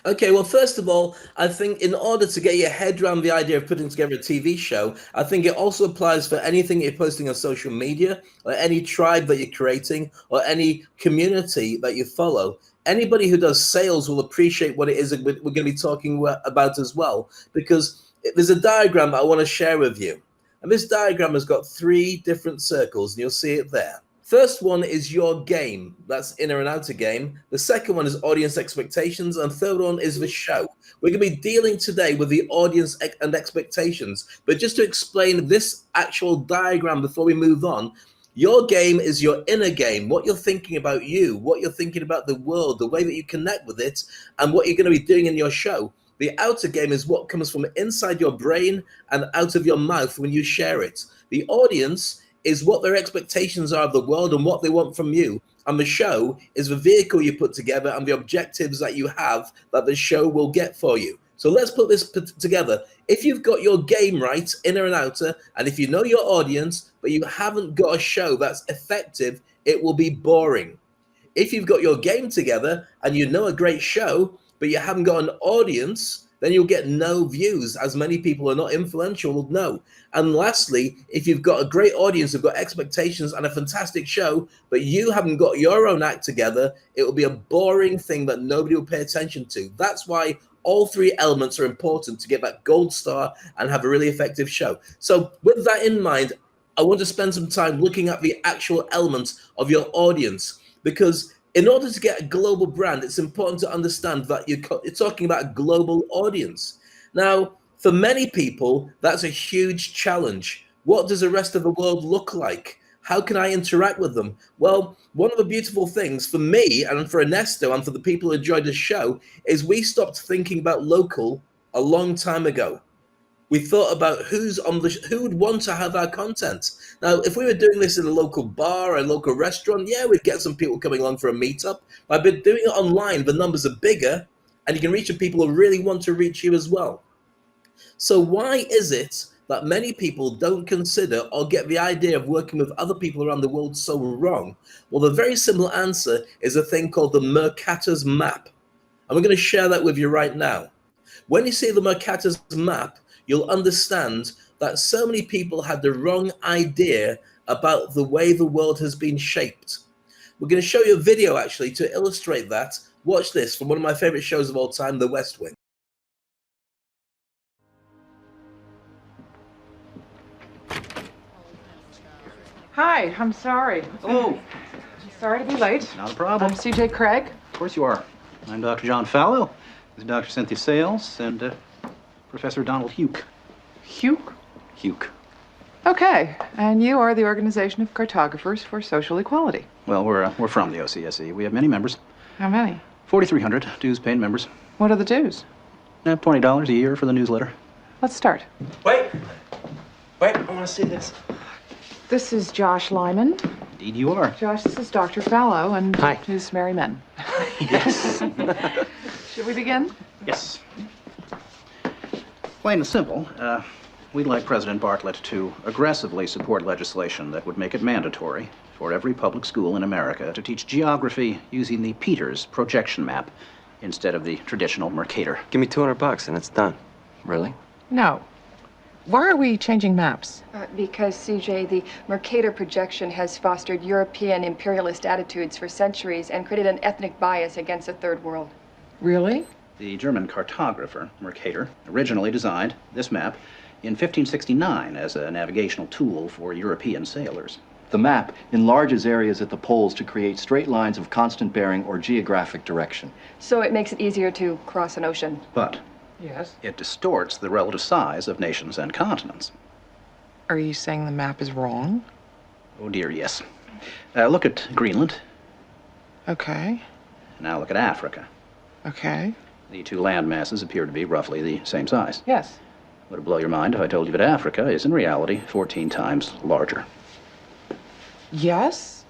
Okay, well, first of all, I think in order to get your head around the idea of putting together a TV show, I think it also applies for anything you're posting on social media, or any tribe that you're creating, or any community that you follow. Anybody who does sales will appreciate what it is that we're going to be talking about as well, because there's a diagram that I want to share with you. And this diagram has got three different circles, and you'll see it there. First one is your game. That's inner and outer game. The second one is audience expectations. And third one is the show. We're going to be dealing today with the audience and expectations. But just to explain this actual diagram before we move on, your game is your inner game, what you're thinking about you, what you're thinking about the world, the way that you connect with it, and what you're going to be doing in your show. The outer game is what comes from inside your brain and out of your mouth when you share it. The audience is what their expectations are of the world and what they want from you. And the show is the vehicle you put together and the objectives that you have that the show will get for you. So let's put this together. If you've got your game right, inner and outer, and if you know your audience, but you haven't got a show that's effective, it will be boring. If you've got your game together and you know a great show, but you haven't got an audience, then you'll get no views, as many people are not influential, no. And lastly, if you've got a great audience, who've got expectations and a fantastic show, but you haven't got your own act together, it will be a boring thing that nobody will pay attention to. That's why all three elements are important to get that gold star and have a really effective show. So with that in mind, I want to spend some time looking at the actual elements of your audience, because in order to get a global brand, it's important to understand that you're talking about a global audience. Now, for many people, that's a huge challenge. What does the rest of the world look like? How can I interact with them? Well, one of the beautiful things for me and for Ernesto and for the people who enjoyed the show is we stopped thinking about local a long time ago. We thought about who would want to have our content. Now, if we were doing this in a local bar or a local restaurant, yeah, we'd get some people coming along for a meetup. But doing it online, the numbers are bigger, and you can reach the people who really want to reach you as well. So why is it that many people don't consider or get the idea of working with other people around the world so wrong? Well, the very simple answer is a thing called the Mercatus Map. And we're going to share that with you right now. When you see the Mercatus Map, you'll understand that so many people had the wrong idea about the way the world has been shaped. We're going to show you a video actually to illustrate that. Watch this from one of my favorite shows of all time, The West Wing. Hi, I'm sorry. Oh, Sorry to be late. not a problem. I'm CJ Craig. Of course you are. I'm Dr. John Fallow. This is Dr. Cynthia Sales and Professor Donald Huke. Hugh. Huke. Okay, and you are the Organization of Cartographers for Social Equality. Well, we're from the OCSE. We have many members. How many? 4,300 dues-paying members. What are the dues? $20 a year for the newsletter. Let's start. Wait, I want to see this. This is Josh Lyman. Indeed you are. Josh, this is Dr. Fallow and Hi. his merry men. Yes. Should we begin? Yes. Plain and simple, we'd like President Bartlett to aggressively support legislation that would make it mandatory for every public school in America to teach geography using the Peters projection map instead of the traditional Mercator. Give me $200 and it's done. Really? No. Why are we changing maps? Because, CJ, the Mercator projection has fostered European imperialist attitudes for centuries and created an ethnic bias against the Third World. Really? The German cartographer, Mercator, originally designed this map in 1569 as a navigational tool for European sailors. The map enlarges areas at the poles to create straight lines of constant bearing or geographic direction. So it makes it easier to cross an ocean. But Yes. it distorts the relative size of nations and continents. Are you saying the map is wrong? Oh dear, yes. Look at Greenland. Okay. Now look at Africa. Okay. The two land masses appear to be roughly the same size. Yes. Would it blow your mind if I told you that Africa is in reality 14 times larger? Yes?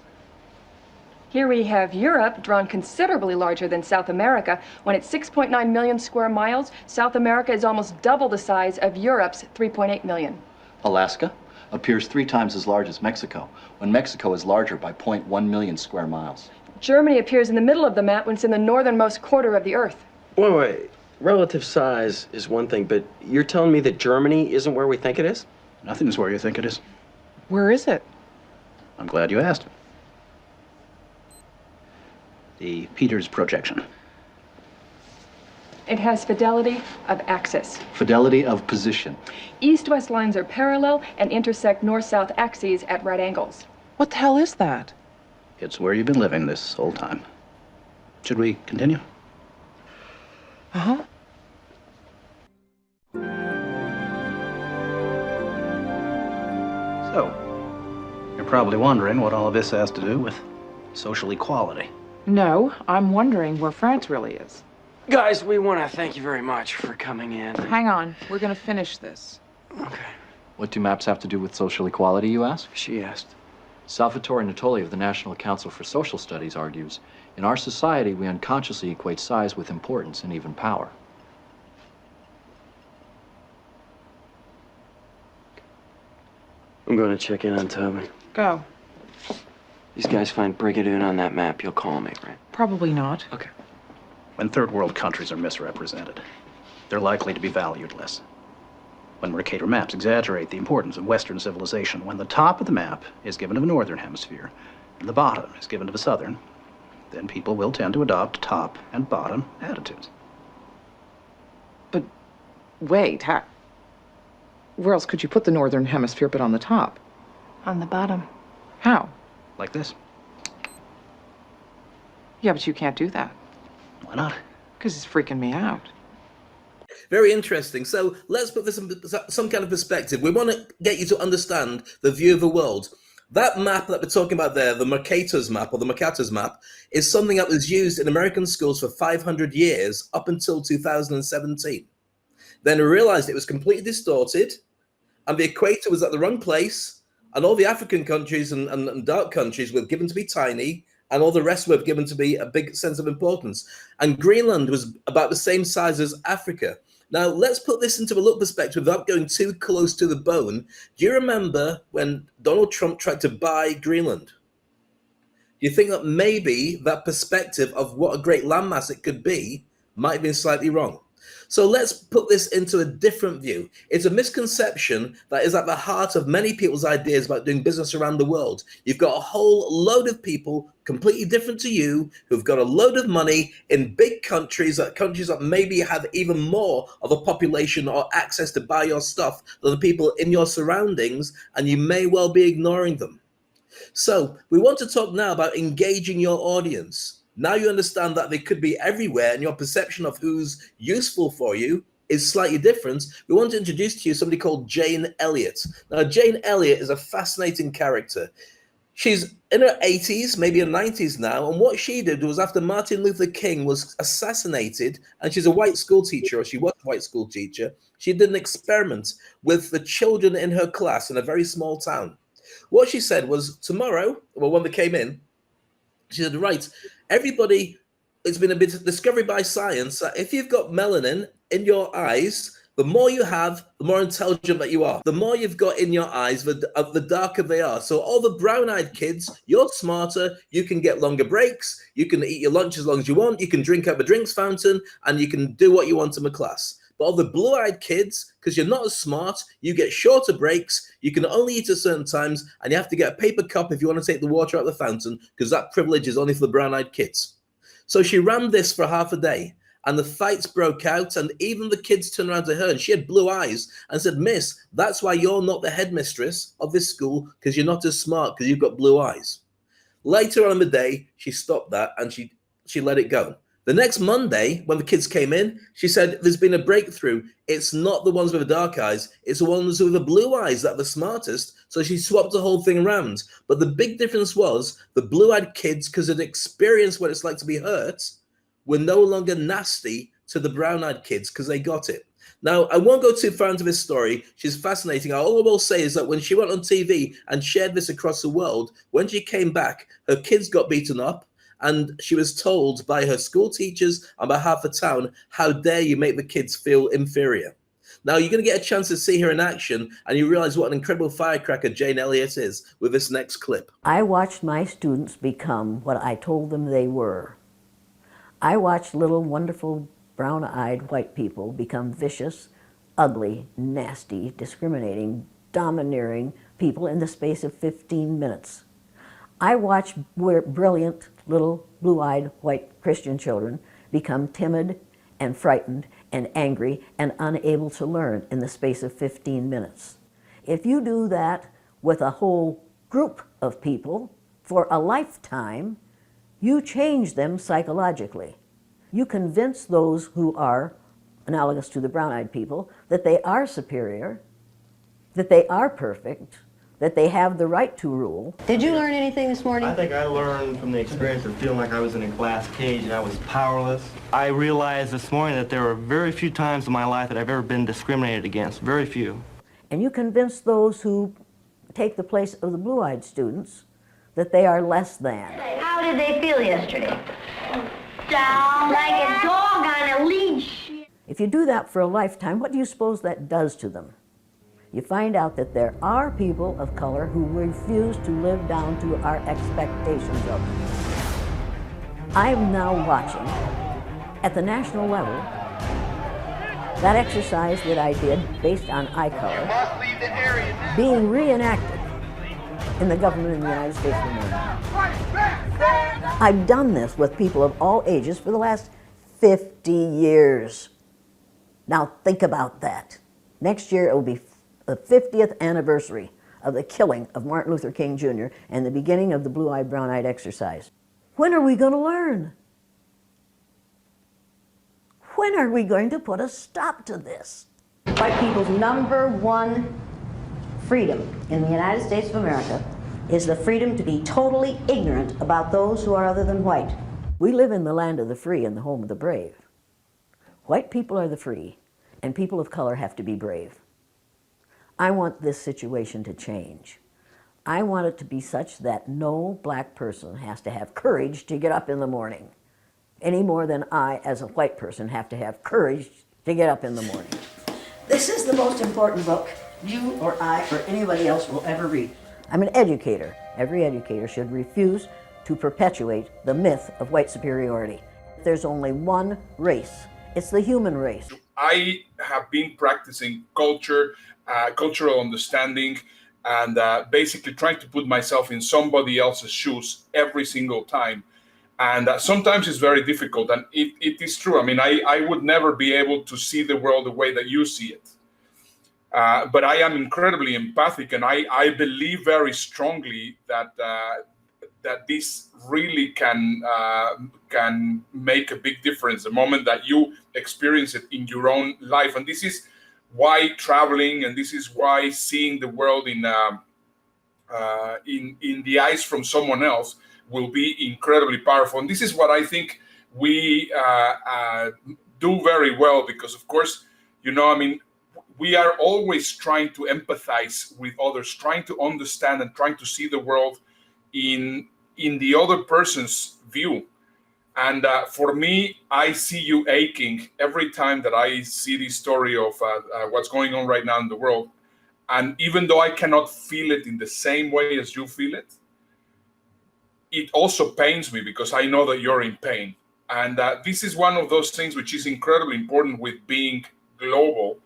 Here we have Europe drawn considerably larger than South America. When it's 6.9 million square miles, South America is almost double the size of Europe's 3.8 million. Alaska appears 3 times as large as Mexico, when Mexico is larger by 0.1 million square miles. Germany appears in the middle of the map when it's in the northernmost quarter of the Earth. Wait. Relative size is one thing, but you're telling me that Germany isn't where we think it is? Nothing's where you think it is. Where is it? I'm glad you asked. The Peters projection. It has fidelity of axis. Fidelity of position. East-west lines are parallel and intersect north-south axes at right angles. What the hell is that? It's where you've been living this whole time. Should we continue? Uh-huh. So, you're probably wondering what all of this has to do with social equality. No, I'm wondering where France really is. Guys, we want to thank you very much for coming in. Hang on, we're gonna finish this. Okay. What do maps have to do with social equality, you ask? She asked. Salvatore Natoli of the National Council for Social Studies argues, in our society, we unconsciously equate size with importance and even power. I'm going to check in on Toby. Go. These guys find Brigadoon on that map. You'll call me, right? Probably not. Okay. When third world countries are misrepresented, they're likely to be valued less. When Mercator maps exaggerate the importance of Western civilization, when the top of the map is given to the Northern Hemisphere and the bottom is given to the Southern, then people will tend to adopt top and bottom attitudes. But wait, where else could you put the Northern Hemisphere but on the top? On the bottom. How? Like this. Yeah, but you can't do that. Why not? Because it's freaking me out. Very interesting. So let's put this in some kind of perspective. We want to get you to understand the view of the world. That map that we're talking about there, the Mercatus Map or the Mercatus Map, is something that was used in American schools for 500 years up until 2017. Then we realized it was completely distorted and the equator was at the wrong place and all the African countries and dark countries were given to be tiny and all the rest were given to be a big sense of importance. And Greenland was about the same size as Africa. Now, let's put this into a little perspective without going too close to the bone. Do you remember when Donald Trump tried to buy Greenland? Do you think that maybe that perspective of what a great landmass it could be might have been slightly wrong? So let's put this into a different view. It's a misconception that is at the heart of many people's ideas about doing business around the world. You've got a whole load of people completely different to you who've got a load of money in big countries that maybe have even more of a population or access to buy your stuff than the people in your surroundings, and you may well be ignoring them. So we want to talk now about engaging your audience. Now you understand that they could be everywhere and your perception of who's useful for you is slightly different. We want to introduce to you somebody called Jane Elliott. Now, Jane Elliott is a fascinating character. She's in her 80s, maybe her 90s now, and what she did was after Martin Luther King was assassinated, and she's a white school teacher, or she was a white school teacher, she did an experiment with the children in her class in a very small town. What she said was, tomorrow, well, when they came in, she said, right, everybody, it's been a bit of discovery by science that if you've got melanin in your eyes, the more you have, the more intelligent that you are. The more you've got in your eyes, the darker they are. So all the brown-eyed kids, you're smarter, you can get longer breaks, you can eat your lunch as long as you want, you can drink out the drinks fountain, and you can do what you want in the class. But all the blue-eyed kids, because you're not as smart, you get shorter breaks, you can only eat at certain times, and you have to get a paper cup if you want to take the water out of the fountain, because that privilege is only for the brown-eyed kids. So she ran this for half a day, and the fights broke out, and even the kids turned around to her, and she had blue eyes, and said, Miss, that's why you're not the headmistress of this school, because you're not as smart, because you've got blue eyes. Later on in the day, she stopped that, and she let it go. The next Monday, when the kids came in, she said, there's been a breakthrough. It's not the ones with the dark eyes. It's the ones with the blue eyes that are the smartest. So she swapped the whole thing around. But the big difference was the blue-eyed kids, because they'd experienced what it's like to be hurt, were no longer nasty to the brown-eyed kids because they got it. Now, I won't go too far into this story. She's fascinating. All I will say is that when she went on TV and shared this across the world, when she came back, her kids got beaten up. And she was told by her school teachers and by half the town, how dare you make the kids feel inferior. Now, you're going to get a chance to see her in action, and you realize what an incredible firecracker Jane Elliott is with this next clip. I watched my students become what I told them they were. I watched little wonderful brown-eyed white people become vicious, ugly, nasty, discriminating, domineering people in the space of 15 minutes. I watch where brilliant little blue-eyed white Christian children become timid and frightened and angry and unable to learn in the space of 15 minutes. If you do that with a whole group of people for a lifetime, you change them psychologically. You convince those who are analogous to the brown-eyed people that they are superior, that they are perfect, that they have the right to rule. Did you learn anything this morning? I think I learned from the experience of feeling like I was in a glass cage and I was powerless. I realized this morning that there were very few times in my life that I've ever been discriminated against, very few. And you convince those who take the place of the blue-eyed students that they are less than. How did they feel yesterday? Down like a dog on a leash. If you do that for a lifetime, what do you suppose that does to them? You find out that there are people of color who refuse to live down to our expectations of them. I'm now watching, at the national level, that exercise that I did based on eye color being reenacted in the government of the United States of America. I've done this with people of all ages for the last 50 years. Now think about that. Next year it will be the 50th anniversary of the killing of Martin Luther King Jr. and the beginning of the blue-eyed, brown-eyed exercise. When are we going to learn? When are we going to put a stop to this? White people's number one freedom in the United States of America is the freedom to be totally ignorant about those who are other than white. We live in the land of the free and the home of the brave. White people are the free, and people of color have to be brave. I want this situation to change. I want it to be such that no black person has to have courage to get up in the morning, any more than I, as a white person, have to have courage to get up in the morning. This is the most important book you or I or anybody else will ever read. I'm an educator. Every educator should refuse to perpetuate the myth of white superiority. There's only one race. It's the human race. I have been practicing cultural understanding, and basically trying to put myself in somebody else's shoes every single time. And sometimes it's very difficult, and it is true. I mean, I would never be able to see the world the way that you see it. But I am incredibly empathic, and I believe very strongly that that this really can make a big difference the moment that you experience it in your own life. And this is why traveling, and this is why seeing the world in the eyes from someone else will be incredibly powerful. And this is what I think we do very well, because of course, you know, I mean, we are always trying to empathize with others, trying to understand and trying to see the world in the other person's view. And for me, I see you aching every time that I see this story of what's going on right now in the world. And even though I cannot feel it in the same way as you feel it, it also pains me because I know that you're in pain. And this is one of those things which is incredibly important with being global,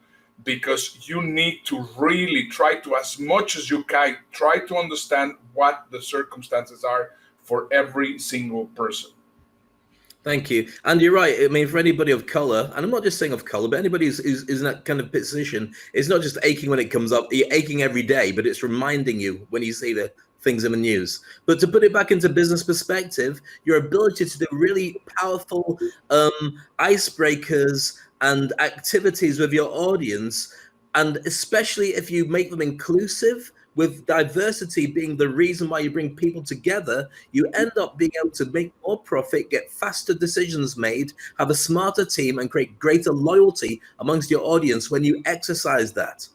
because you need to really try to, as much as you can, try to understand what the circumstances are for every single person. Thank you. And you're right. I mean, for anybody of color, and I'm not just saying of color, but anybody who's in that kind of position, it's not just aching when it comes up, you're aching every day, but it's reminding you when you see the things in the news. But to put it back into business perspective, your ability to do really powerful icebreakers and activities with your audience, and especially if you make them inclusive, with diversity being the reason why you bring people together, you end up being able to make more profit, get faster decisions made, have a smarter team, and create greater loyalty amongst your audience when you exercise that.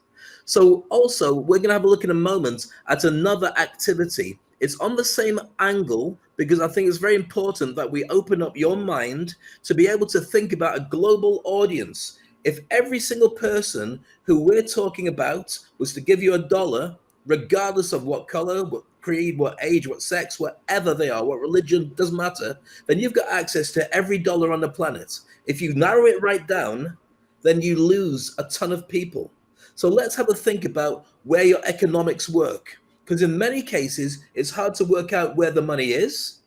So also, we're going to have a look in a moment at another activity. It's on the same angle, because I think it's very important that we open up your mind to be able to think about a global audience. If every single person who we're talking about was to give you $1, regardless of what color, what creed, what age, what sex, whatever they are, what religion, doesn't matter, then you've got access to every dollar on the planet. If you narrow it right down, then you lose a ton of people. So let's have a think about where your economics work. Because in many cases, it's hard to work out where the money is.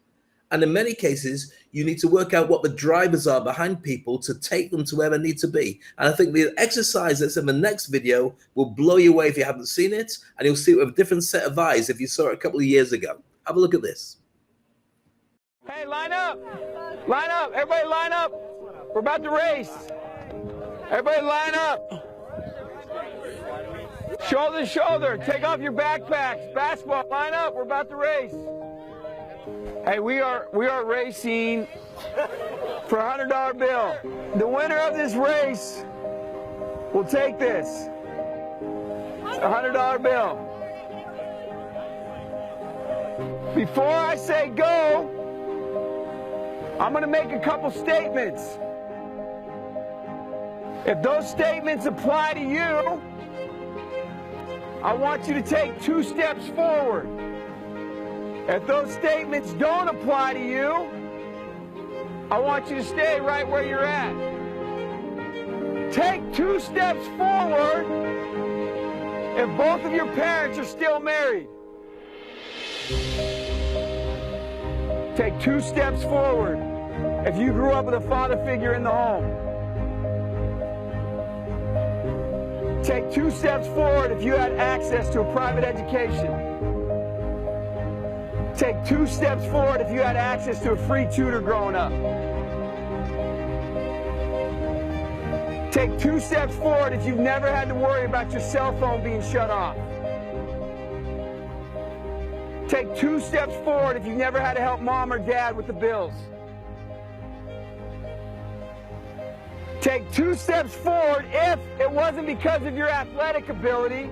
And in many cases, you need to work out what the drivers are behind people to take them to where they need to be. And I think the exercise that's in the next video will blow you away if you haven't seen it. And you'll see it with a different set of eyes if you saw it a couple of years ago. Have a look at this. Hey, line up. Line up. Everybody line up. We're about to race. Everybody line up. Shoulder to shoulder. Take off your backpacks. Basketball, line up. We're about to race. Hey, we are racing for a $100 bill. The winner of this race will take this. A $100 bill. Before I say go, I'm going to make a couple statements. If those statements apply to you, I want you to take 2 steps forward. If those statements don't apply to you, I want you to stay right where you're at. Take 2 steps forward if both of your parents are still married. Take 2 steps forward if you grew up with a father figure in the home. Take 2 steps forward if you had access to a private education. Take 2 steps forward if you had access to a free tutor growing up. Take 2 steps forward if you've never had to worry about your cell phone being shut off. Take 2 steps forward if you've never had to help mom or dad with the bills. Take 2 steps forward if it wasn't because of your athletic ability,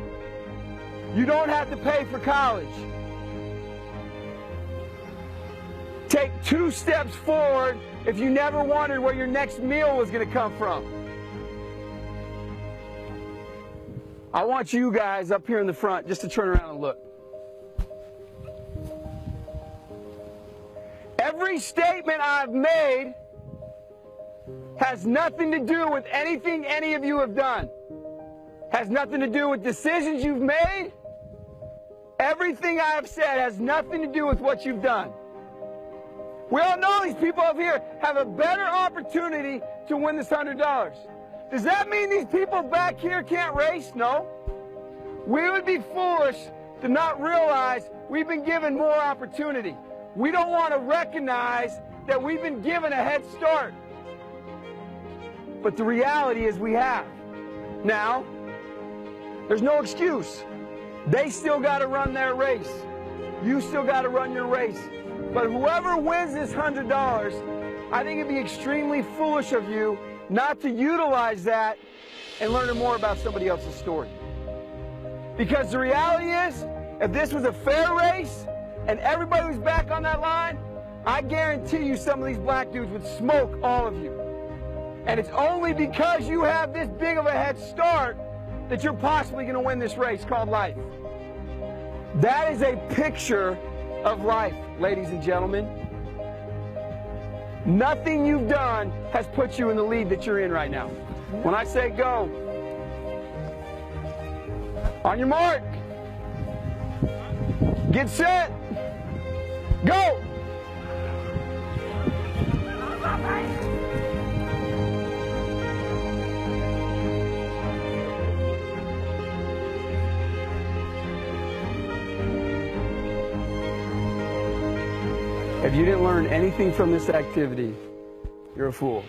you don't have to pay for college. Take 2 steps forward if you never wondered where your next meal was going to come from. I want you guys up here in the front just to turn around and look. Every statement I've made has nothing to do with anything any of you have done. Has nothing to do with decisions you've made. Everything I have said has nothing to do with what you've done. We all know these people up here have a better opportunity to win this $100. Does that mean these people back here can't race? No. We would be foolish to not realize we've been given more opportunity. We don't want to recognize that we've been given a head start. But the reality is we have. Now, there's no excuse. They still got to run their race. You still got to run your race. But whoever wins this $100, I think it'd be extremely foolish of you not to utilize that and learn more about somebody else's story. Because the reality is, if this was a fair race and everybody was back on that line, I guarantee you some of these black dudes would smoke all of you. And it's only because you have this big of a head start that you're possibly going to win this race called life. That is a picture of life, ladies and gentlemen. Nothing you've done has put you in the lead that you're in right now. When I say go, on your mark, get set, go! If you didn't learn anything from this activity, you're a fool.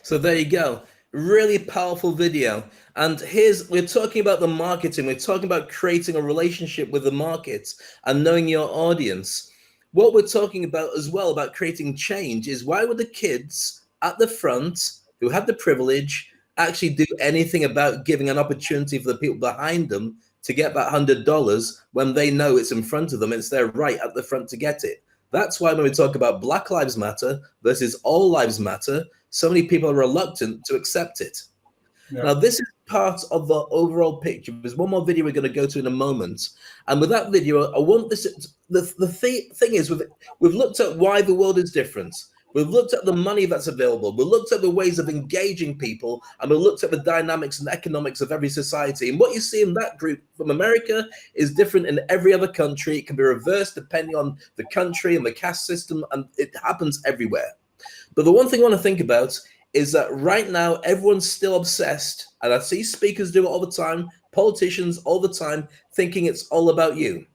So there you go. Really powerful video. And we're talking about the marketing. We're talking about creating a relationship with the market and knowing your audience. What we're talking about as well about creating change is why would the kids at the front who have the privilege actually do anything about giving an opportunity for the people behind them to get that $100 when they know it's in front of them, it's their right at the front to get it. That's why when we talk about Black Lives Matter versus All Lives Matter, so many people are reluctant to accept it. Yeah. Now, this is part of the overall picture. There's one more video we're going to go to in a moment. And with that video, I want this, the thing is, we've looked at why the world is different. We've looked at the money that's available. We've looked at the ways of engaging people, and we've looked at the dynamics and economics of every society. And what you see in that group from America is different in every other country. It can be reversed depending on the country and the caste system, and it happens everywhere. But the one thing I want to think about is that right now, everyone's still obsessed, and I see speakers do it all the time, politicians all the time, thinking it's all about you.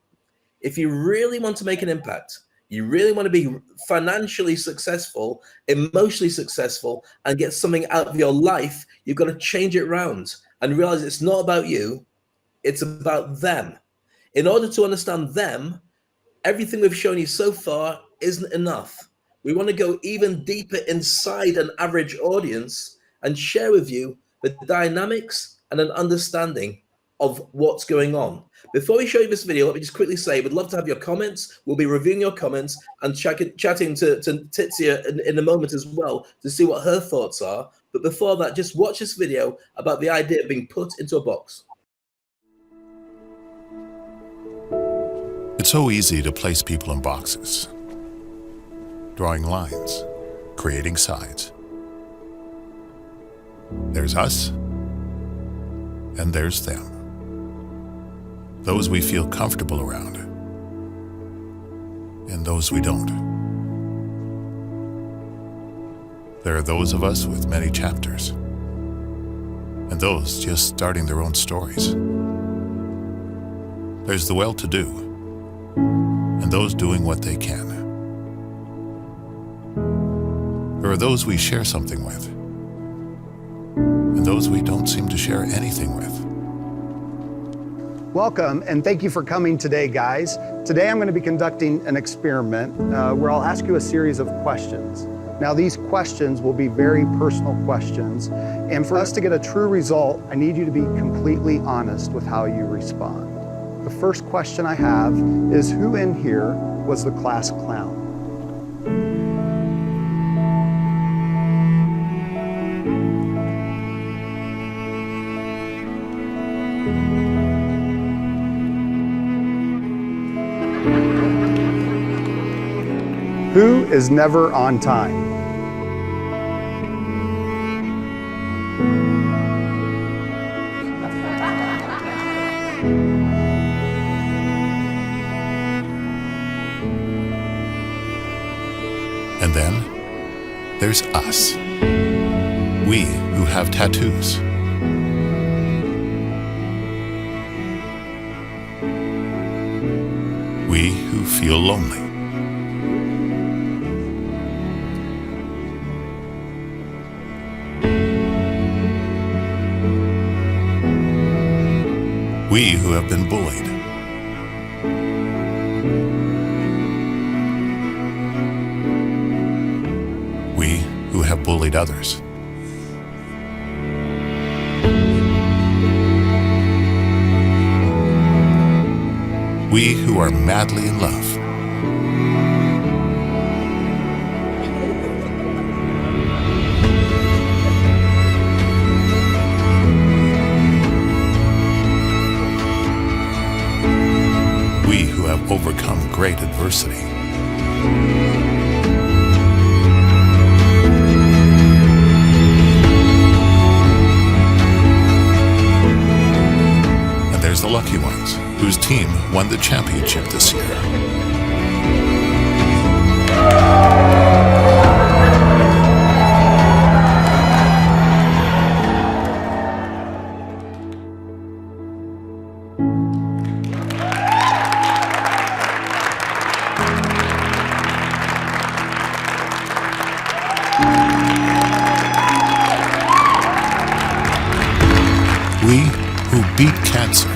If you really want to make an impact, you really want to be financially successful, emotionally successful, and get something out of your life, you've got to change it around and realize it's not about you, it's about them. In order to understand them, everything we've shown you so far isn't enough. We want to go even deeper inside an average audience and share with you the dynamics and an understanding of what's going on. Before we show you this video, let me just quickly say, we'd love to have your comments. We'll be reviewing your comments and chatting to Tizia in a moment as well to see what her thoughts are. But before that, just watch this video about the idea of being put into a box. It's so easy to place people in boxes, drawing lines, creating sides. There's us, and there's them. Those we feel comfortable around, and those we don't. There are those of us with many chapters, and those just starting their own stories. There's the well-to-do, and those doing what they can. There are those we share something with, and those we don't seem to share anything with. Welcome, and thank you for coming today, guys. Today I'm going to be conducting an experiment where I'll ask you a series of questions. Now, these questions will be very personal questions, and for us to get a true result, I need you to be completely honest with how you respond. The first question I have is, who in here was the class clown? Who is never on time? And then there's us. We who have tattoos. We who feel lonely. We who have been bullied. We who have bullied others. We who are madly in love. We who have overcome great adversity. And there's the lucky ones, whose team won the championship this year. We who beat cancer.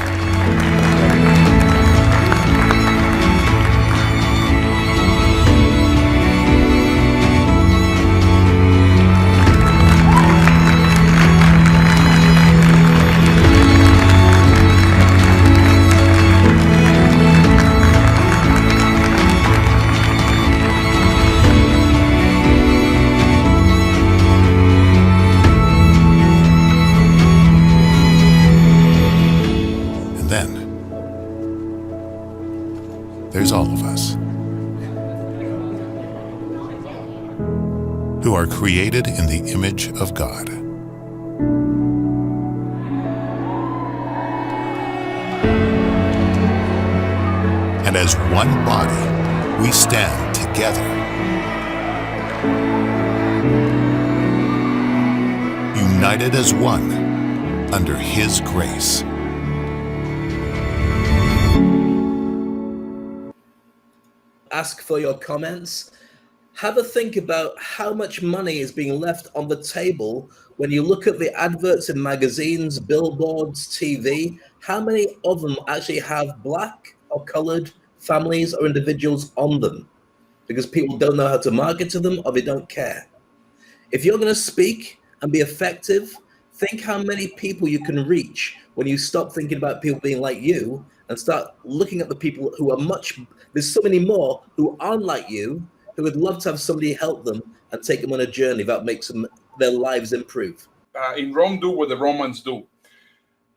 created in the image of God. And as one body, we stand together, united as one under His grace. Ask for your comments. Have a think about how much money is being left on the table when you look at the adverts in magazines, billboards, TV. How many of them actually have black or colored families or individuals on them? Because people don't know how to market to them, or they don't care. If you're going to speak and be effective, think how many people you can reach when you stop thinking about people being like you and start looking at the people who are there's so many more who aren't like you, who would love to have somebody help them and take them on a journey that makes their lives improve. In Rome, do what the Romans do.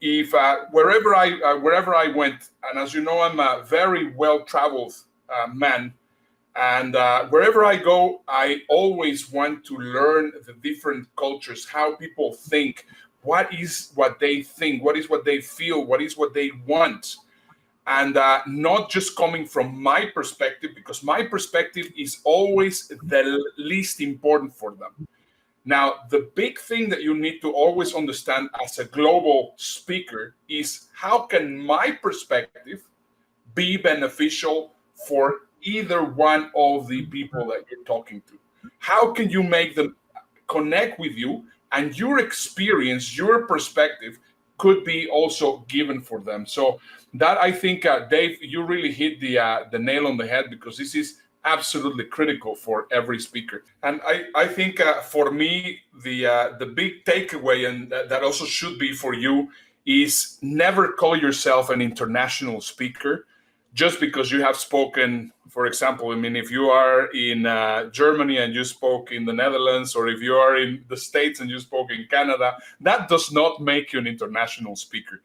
If wherever I went, and as you know, I'm a very well-traveled man, and wherever I go, I always want to learn the different cultures, how people think, what is what they think, what is what they feel, what is what they want. And not just coming from my perspective, because my perspective is always the least important for them. Now, the big thing that you need to always understand as a global speaker is how can my perspective be beneficial for either one of the people that you're talking to? How can you make them connect with you, and your experience, your perspective could be also given for them? So that, I think, Dave, you really hit the nail on the head, because this is absolutely critical for every speaker. And I think for me, the big takeaway, and that also should be for you, is never call yourself an international speaker just because you have spoken. For example, I mean, if you are in Germany and you spoke in the Netherlands, or if you are in the States and you spoke in Canada, that does not make you an international speaker.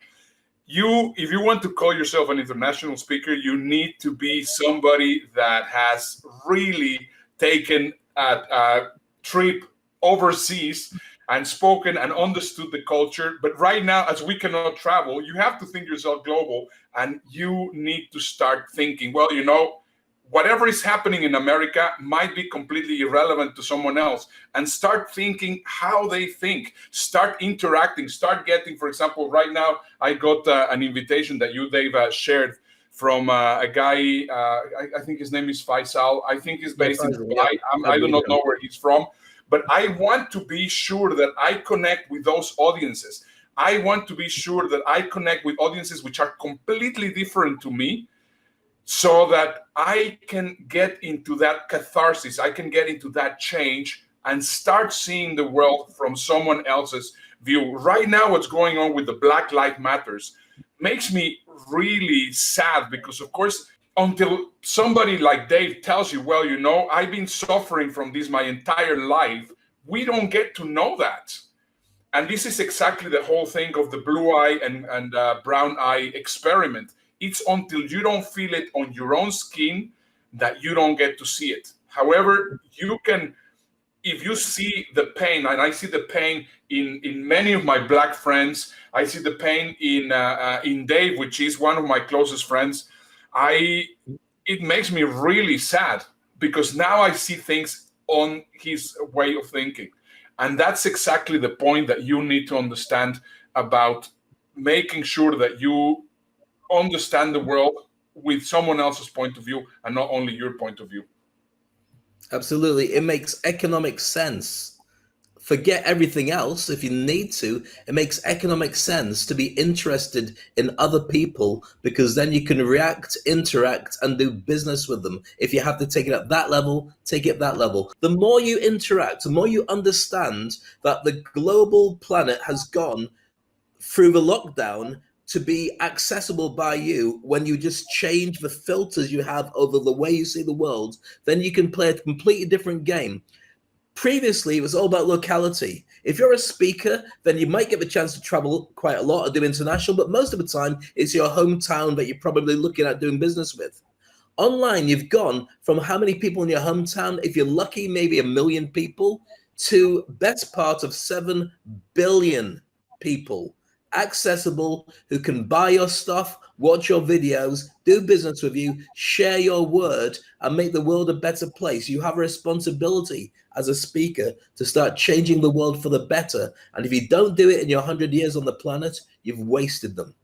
If you want to call yourself an international speaker, you need to be somebody that has really taken a trip overseas and spoken and understood the culture. But right now, as we cannot travel, you have to think yourself global, and you need to start thinking, well, you know, whatever is happening in America might be completely irrelevant to someone else, and start thinking how they think, start interacting, start getting, for example, right now, I got an invitation that you, Dave, shared from a guy, I think his name is Faisal. I think he's based in Dubai. I do not know where he's from, but I want to be sure that I connect with those audiences. I want to be sure that I connect with audiences which are completely different to me, so that I can get into that catharsis, I can get into that change and start seeing the world from someone else's view. Right now, what's going on with the Black Lives Matters makes me really sad, because, of course, until somebody like Dave tells you, well, you know, I've been suffering from this my entire life, we don't get to know that. And this is exactly the whole thing of the blue eye and brown eye experiment. It's until you don't feel it on your own skin that you don't get to see it. However, you can, if you see the pain, and I see the pain in many of my Black friends, I see the pain in Dave, which is one of my closest friends, it makes me really sad, because now I see things on his way of thinking. And that's exactly the point that you need to understand about making sure that you understand the world with someone else's point of view and not only your point of view. Absolutely. It makes economic sense. Forget everything else if you need to. It makes economic sense to be interested in other people, because then you can react, interact, and do business with them. If you have to take it at that level, take it at that level. The more you interact, the more you understand that the global planet has gone through the lockdown to be accessible by you. When you just change the filters you have over the way you see the world, then you can play a completely different game. Previously, it was all about locality. If you're a speaker, then you might get the chance to travel quite a lot or do international, but most of the time, it's your hometown that you're probably looking at doing business with. Online, you've gone from how many people in your hometown? If you're lucky, maybe 1 million people, to best part of 7 billion people, accessible, who can buy your stuff, watch your videos, do business with you, share your word, and make the world a better place. You have a responsibility as a speaker to start changing the world for the better. And if you don't do it in your 100 years on the planet, you've wasted them.